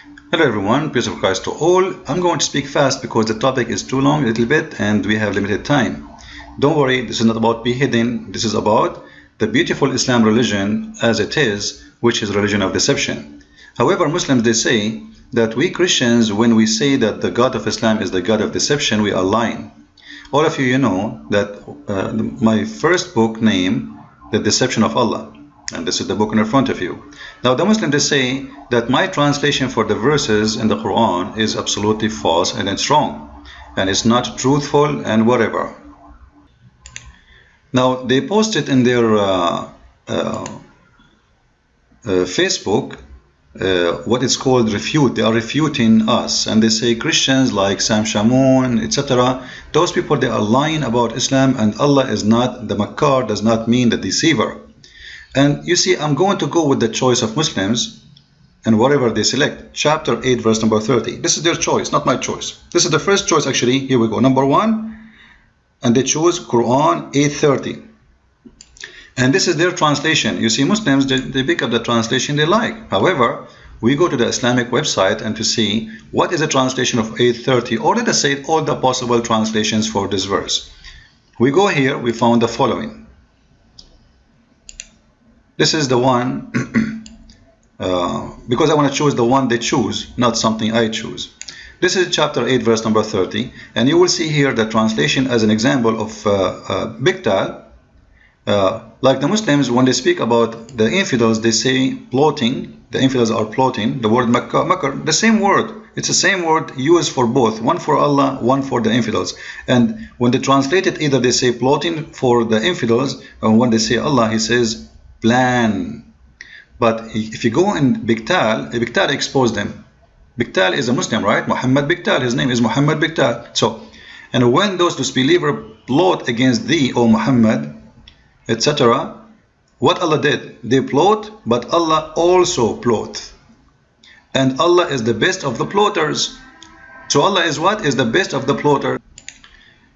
Hello everyone, peace of Christ to all. I'm going to speak fast because the topic is too long a little bit and we have limited time. Don't worry, this is not about beheading, this is about the beautiful Islam religion as it is, which is a religion of deception. However, Muslims, they say that we Christians, when we say that the God of Islam is the God of deception, we are lying. All of you know that my first book named The Deception of Allah. And this is the book in front of you. Now the Muslims, they say that my translation for the verses in the Quran is absolutely false and it's wrong. And it's not truthful and whatever. Now they posted in their Facebook what is called refute. They are refuting us. And they say Christians like Sam Shamoun, etc. Those people, they are lying about Islam, and Allah is not, the Makkar does not mean the deceiver. And you see, I'm going to go with the choice of Muslims and whatever they select. Chapter 8, verse number 30. This is their choice, not my choice. This is the first choice, actually. Here we go. Number 1. And they choose Quran 8:30. And this is their translation. You see, Muslims, they pick up the translation they like. However, we go to the Islamic website and to see what is the translation of 8:30, or let us say all the possible translations for this verse. We go here, we found the following. This is the one, because I want to choose the one they choose, not something I choose. This is chapter 8, verse number 30, and you will see here the translation as an example of Biktal. Like the Muslims, when they speak about the infidels, they say plotting. The infidels are plotting. The word makar, the same word. It's the same word used for both, one for Allah, one for the infidels. And when they translate it, either they say plotting for the infidels, and when they say Allah, he says plan. But if you go in Biktal exposed them. Biktal is a Muslim, right? Muhammad Biktal, his name is Muhammad Biktal. So, and when those disbelievers plot against thee, O Muhammad, etc., what Allah did? They plot, but Allah also plot. And Allah is the best of the plotters. So Allah is what? Is the best of the plotters.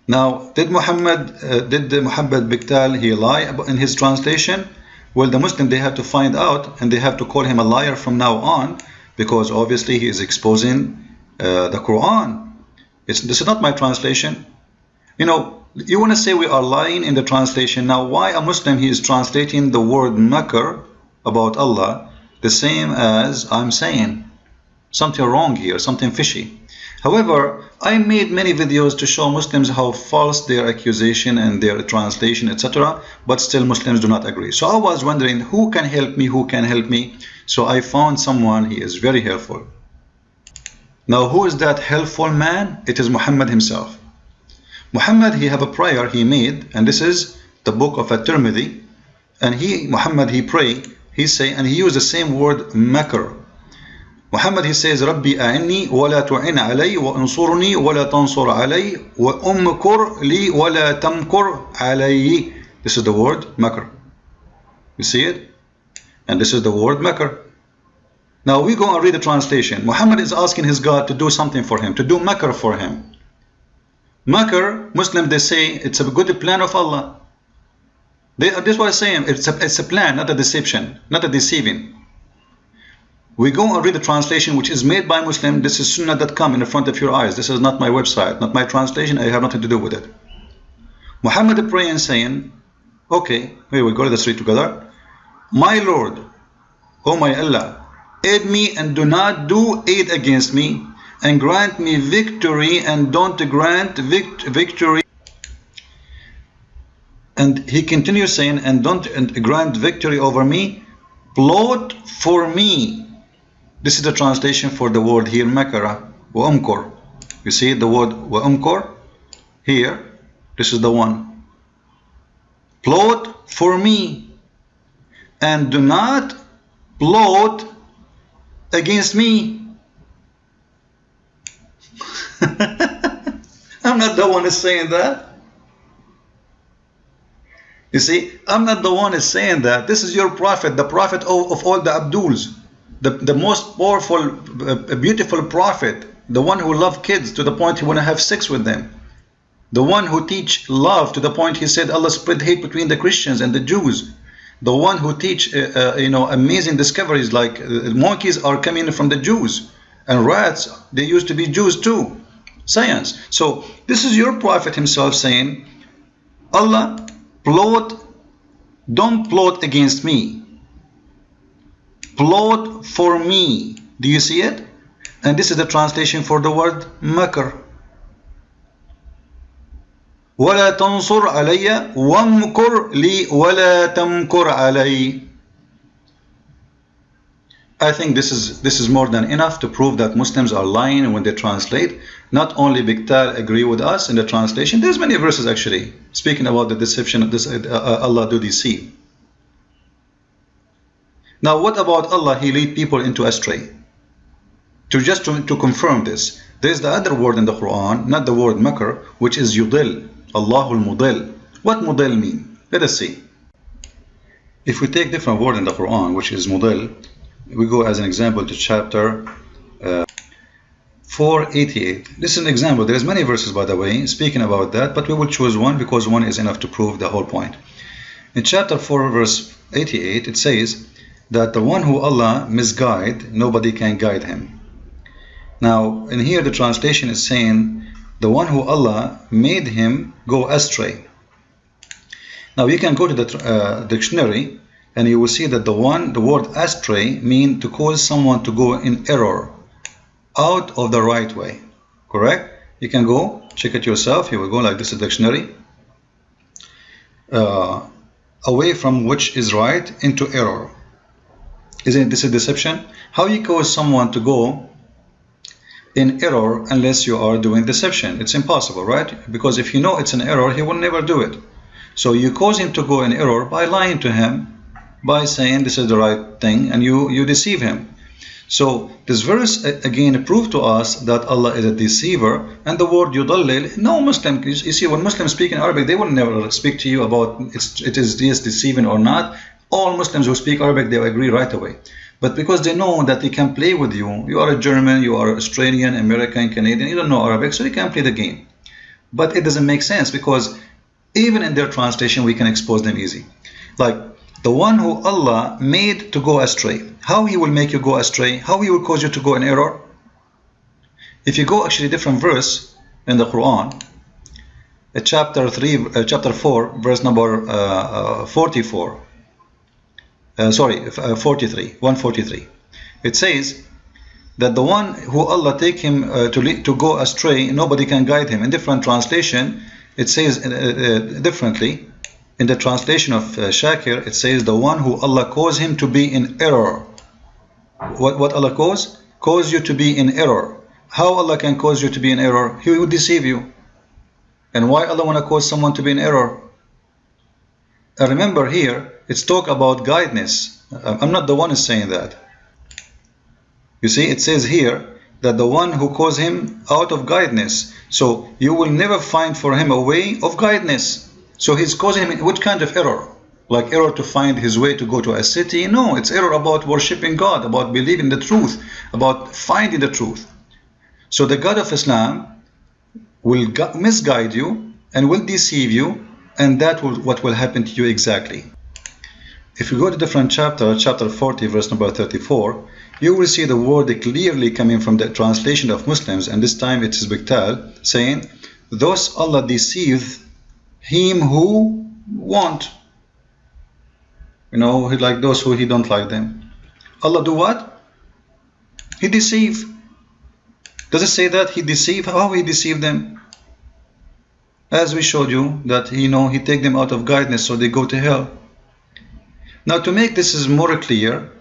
Now, did Muhammad Biktal, he lie in his translation? Well, the Muslim, they have to find out, and they have to call him a liar from now on, because obviously he is exposing the Quran. This is not my translation. You know, you want to say we are lying in the translation. Now, why a Muslim, he is translating the word makar about Allah the same as I'm saying? Something wrong here, something fishy. However, I made many videos to show Muslims how false their accusation and their translation, etc. But still Muslims do not agree. So I was wondering who can help me, who can help me. So I found someone, he is very helpful. Now who is that helpful man? It is Muhammad himself. Muhammad, he have a prayer he made, and this is the book of At-Tirmidhi. And Muhammad, he pray, he say, and he used the same word makar. Muhammad, he says, Rabbi a'inni wa la tu'in alay wa ansurni wa la tansur alay wa umkur li wa la tamkur alay. This is the word makar. You see it? And this is the word makar. Now we go and read the translation. Muhammad is asking his God to do something for him, to do makar for him. Makar, Muslim, they say it's a good plan of Allah. This is what I'm saying. It's a plan, not a deception, not a deceiving. We go and read the translation, which is made by Muslim. This is sunnah.com in front of your eyes. This is not my website, not my translation. I have nothing to do with it. Muhammad praying, saying, okay, here we go, let us read together. My Lord, O my Allah, aid me and do not do aid against me, and grant me victory and don't grant victory. And he continues saying, and don't grant victory over me, plot for me. This is the translation for the word here, makara, wa umkur. You see the word wa umkur here. This is the one. Plot for me, and do not plot against me. I'm not the one who's saying that. You see, I'm not the one who's saying that. This is your prophet, the prophet of all the Abduls. The most powerful, beautiful prophet, the one who loved kids to the point he want to have sex with them, the one who teach love to the point he said Allah spread hate between the Christians and the Jews, the one who teach amazing discoveries like monkeys are coming from the Jews, And rats, they used to be Jews too. Science. So this is your prophet himself saying, Allah, don't plot against me. Plot for me. Do you see it? And this is the translation for the word makr. وَلَا تَنْصُرْ عَلَيَّ وَامْكُرْ لِي وَلَا تَمْكُرْ عَلَيَّ. I think this is more than enough to prove that Muslims are lying when they translate. Not only Biktal agree with us in the translation, there's many verses actually speaking about the deception of this, Allah do deceive. Now what about Allah, he lead people into astray? To confirm this, there's the other word in the Quran, not the word makr, which is yudil. Allahul mudil. What mudil mean? Let us see. If we take different word in the Quran, which is mudil, we go as an example to chapter 488. This is an example. There's many verses, by the way, speaking about that, but we will choose one because one is enough to prove the whole point. In chapter 4, verse 88, it says that the one who Allah misguide, nobody can guide him. Now, in here the translation is saying the one who Allah made him go astray. Now you can go to the dictionary and you will see that the word astray means to cause someone to go in error, out of the right way. Correct? You can go check it yourself. You will go like this is dictionary. Away from which is right into error. Isn't this a deception? How you cause someone to go in error unless you are doing deception? It's impossible, right? Because if you know it's an error, he will never do it. So you cause him to go in error by lying to him, by saying this is the right thing, and you deceive him. So this verse again proved to us that Allah is a deceiver, and the word yudallil, no Muslim, you see, when Muslims speak in Arabic, they will never speak to you about it is yes deceiving or not. All Muslims who speak Arabic, they agree right away. But because they know that they can play with you, you are a German, you are Australian, American, Canadian, you don't know Arabic, so you can play the game. But it doesn't make sense because even in their translation, we can expose them easy. Like the one who Allah made to go astray. How he will make you go astray? How he will cause you to go in error? If you go actually different verse in the Quran, chapter 4, verse number 44. 143. It says that the one who Allah take him to go astray, nobody can guide him. In different translation, it says differently. In the translation of Shakir, it says the one who Allah cause him to be in error. What Allah cause? Cause you to be in error. How Allah can cause you to be in error? He will deceive you. And why Allah want to cause someone to be in error? And remember here, it's talk about guidance. I'm not the one who's saying that. You see, it says here that the one who calls him out of guidance. So you will never find for him a way of guidance. So he's causing him which kind of error? Like error to find his way to go to a city? No, it's error about worshipping God, about believing the truth, about finding the truth. So the God of Islam will misguide you and will deceive you, and that will what will happen to you exactly. If you go to different chapter 40, verse number 34, you will see the word clearly coming from the translation of Muslims, and this time it is Biktal, saying, thus Allah deceived him who want. You know, like those who he don't like them. Allah do what? He deceive. Does it say that he deceived? How he deceived them? As we showed you that he take them out of guidance so they go to hell. Now to make this is more clear,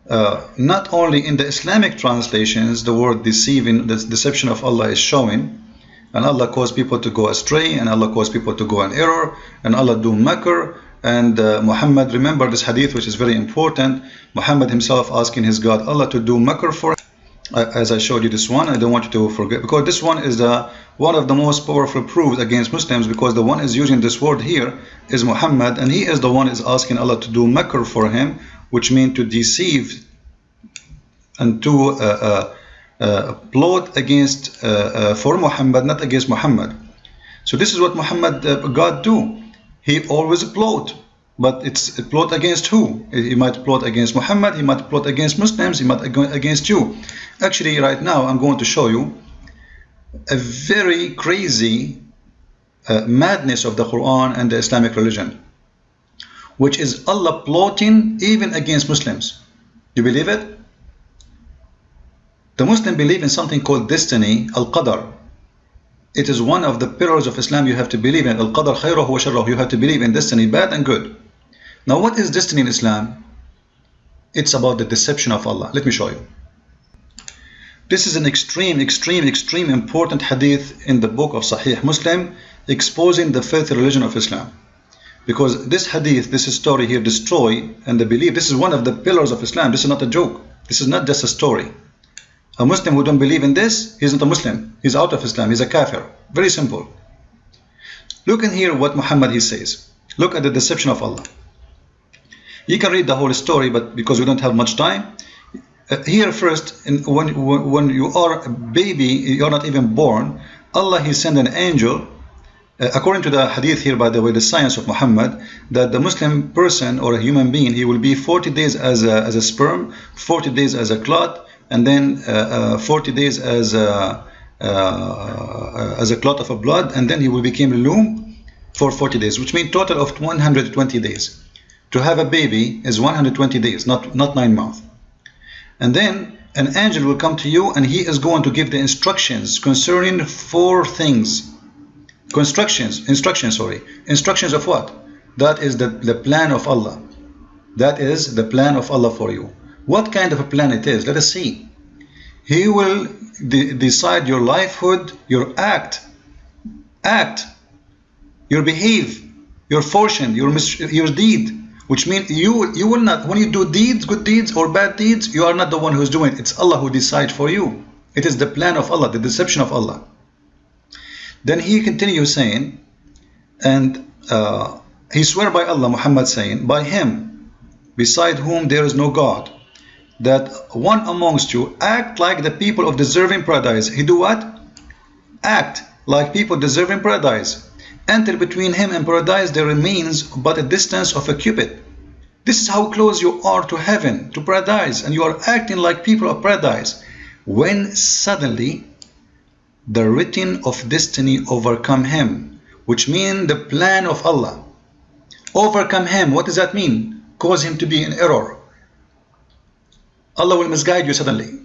not only in the Islamic translations the word deceiving, the deception of Allah is showing, and Allah caused people to go astray, and Allah caused people to go in error, and Allah do makr, and Muhammad, remember this hadith which is very important, Muhammad himself asking his God Allah to do makr for him. As I showed you this one, I don't want you to forget, because this one is one of the most powerful proofs against Muslims, because the one is using this word here is Muhammad, and he is the one is asking Allah to do makr for him, which means to deceive and to plot against for Muhammad, not against Muhammad. So this is what Muhammad God do. He always plot. But it's a plot against who? He might plot against Muhammad, he might plot against Muslims, he might go against you. Actually, right now I'm going to show you a very crazy madness of the Quran and the Islamic religion, which is Allah plotting even against Muslims. You believe it? The Muslim believe in something called destiny, al-qadar. It is one of the pillars of Islam you have to believe in. Al-qadar khayruhu wa sharruhu. You have to believe in destiny, bad and good. Now what is destiny in Islam? It's about the deception of Allah. Let me show you. This is an extreme important hadith in the book of Sahih Muslim, exposing the filthy religion of Islam. Because this hadith, this story here, destroy and the belief. This is one of the pillars of Islam. This is not a joke. This is not just a story. A Muslim who don't believe in this, he's not a Muslim. He's out of Islam. He's a kafir. Very simple. Look in here what Muhammad he says. Look at the deception of Allah. You can read the whole story, but because we don't have much time, here first, when you are a baby, you're not even born, Allah he sent an angel. According to the hadith here, by the way, the science of Muhammad, that the Muslim person or a human being, he will be 40 days as a sperm, 40 days as a clot, and then 40 days as a clot of a blood, and then he will become a loom for 40 days, which means total of 120 days. To have a baby is 120 days, not 9 months. And then an angel will come to you, and he is going to give the instructions concerning 4 things. Instructions of what? That is the plan of Allah. That is the plan of Allah for you. What kind of a plan it is? Let us see. He will decide your livelihood, your act, your behave, your fortune, your deed. Which means you will not, when you do deeds, good deeds or bad deeds, you are not the one who is doing it. It's Allah who decides for you. It is the plan of Allah, the deception of Allah. Then he continues saying, and he swear by Allah, Muhammad saying, by him, beside whom there is no God, that one amongst you act like the people of deserving paradise. He do what? Act like people deserving paradise. Until between him and paradise there remains but a distance of a cubit. This is how close you are to heaven, to paradise, and you are acting like people of paradise. When suddenly the written of destiny overcome him, which means the plan of Allah. Overcome him, what does that mean? Cause him to be in error. Allah will misguide you suddenly.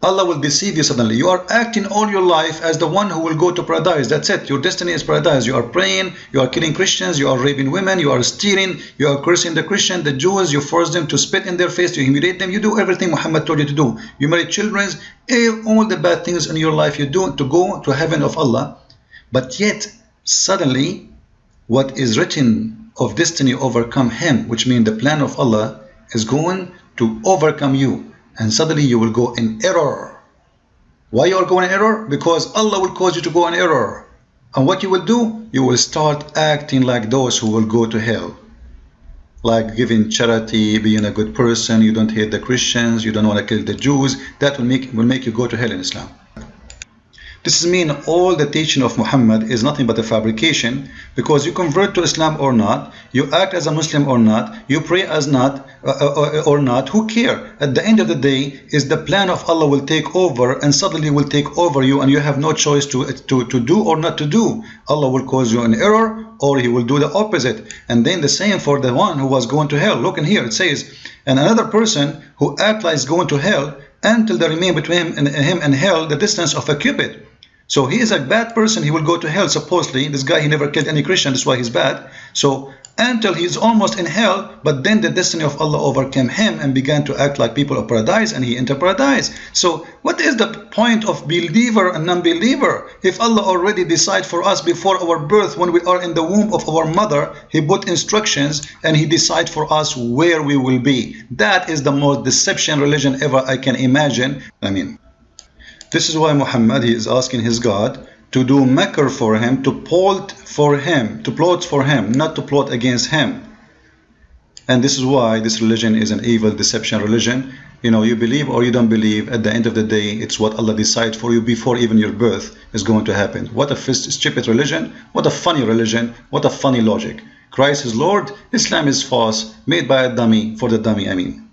Allah will deceive you suddenly. You are acting all your life as the one who will go to paradise. That's it. Your destiny is paradise. You are praying, you are killing Christians, you are raping women, you are stealing, you are cursing the Christian, the Jews, you force them to spit in their face, to humiliate them. You do everything Muhammad told you to do. You marry children, all the bad things in your life you do to go to heaven of Allah. But yet, suddenly, what is written of destiny overcome him, which means the plan of Allah is going to overcome you. And suddenly you will go in error. Why you are going in error? Because Allah will cause you to go in error. And what you will do? You will start acting like those who will go to hell. Like giving charity, being a good person, you don't hate the Christians, you don't want to kill the Jews. That will make you go to hell in Islam. This means all the teaching of Muhammad is nothing but a fabrication, because you convert to Islam or not, you act as a Muslim or not, you pray as not or not, who care? At the end of the day, is the plan of Allah will take over, and suddenly will take over you, and you have no choice to do or not to do. Allah will cause you an error, or he will do the opposite. And then the same for the one who was going to hell. Look in here, it says, and another person who act like is going to hell, until there remain between him and hell the distance of a cubit. So he is a bad person, he will go to hell supposedly. This guy, he never killed any Christian, that's why he's bad. So until he is almost in hell, but then the destiny of Allah overcame him and began to act like people of paradise, and he entered paradise. So what is the point of believer and non-believer? If Allah already decided for us before our birth, when we are in the womb of our mother, he put instructions and he decided for us where we will be. That is the most deception religion ever I can imagine. This is why Muhammad, he is asking his God to do makr for him, to plot for him, not to plot against him. And this is why this religion is an evil deception religion. You know, you believe or you don't believe, at the end of the day, it's what Allah decides for you before even your birth is going to happen. What a stupid religion, what a funny religion, what a funny logic. Christ is Lord, Islam is false, made by a dummy, for the dummy, I mean.